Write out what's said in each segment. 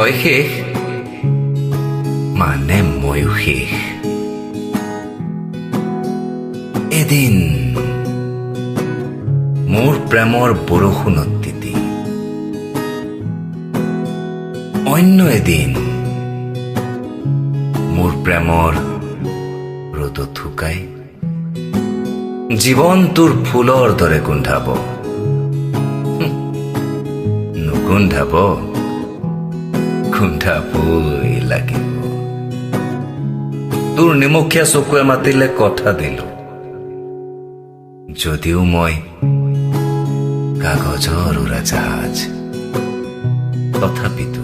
তই শেষ মানে ময়ো শেষ। এদিন মোৰ প্ৰেমৰ বৰষুণত তিতি, অন্য এদিন মোৰ প্ৰেমৰ ৰ'দত শুকাই জীৱন তোৰ ফুলৰ দৰে গোন্ধাব। নুগোন্ধাব, গোন্ধাবই লাগিব। তোৰ নিমখীয়া চকুৱে মাতিলে কথা দিলো, যদিও মই কাগজৰ উৰাজাহাজ, তথাপিতো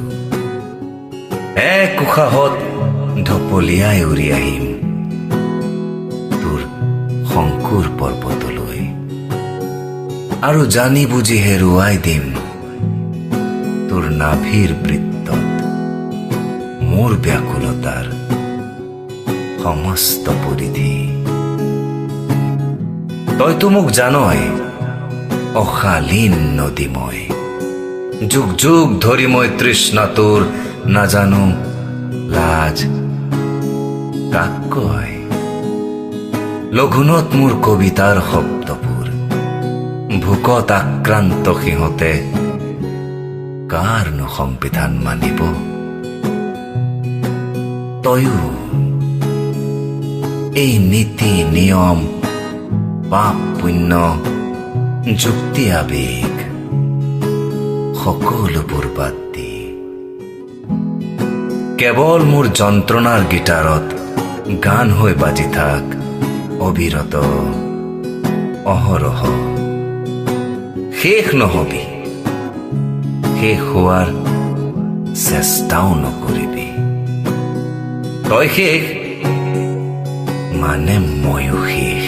এক উশাহত ঢপলিয়াই উৰি আহিম তোৰ শংকুৰ পৰ্বতলৈ, আৰু জানি বুজি হেৰুৱাই দিম তোৰ নাভিৰ বৃত্তত মোৰ ব্যাকুলতাৰ সমস্ত পৰিধি। তইতো মোক জানই অশালীন নদী মই, যুগ যুগ ধৰি মই তৃষ্ণা তোৰ নাজানো লাজ কাক কয়। লঘুনত মোৰ কবিতাৰ শব্দবোৰ, ভোকত আক্ৰান্ত সিহঁতে কাৰনো সংবিধান মানিব। তয়ো এই নীতি নিয়ম পাপ পুণ্য যুক্তি আবেগ সকলোবোৰ বাদ দি কেৱল মোৰ যন্ত্ৰণাৰ গীটাৰত গান হৈ বাজি থাক অবিৰত অহৰহ। শেষ নহবি, শেষ হোৱাৰ চেষ্টাও নকৰিবি। তই শেষ মানে ময়ো শেষ।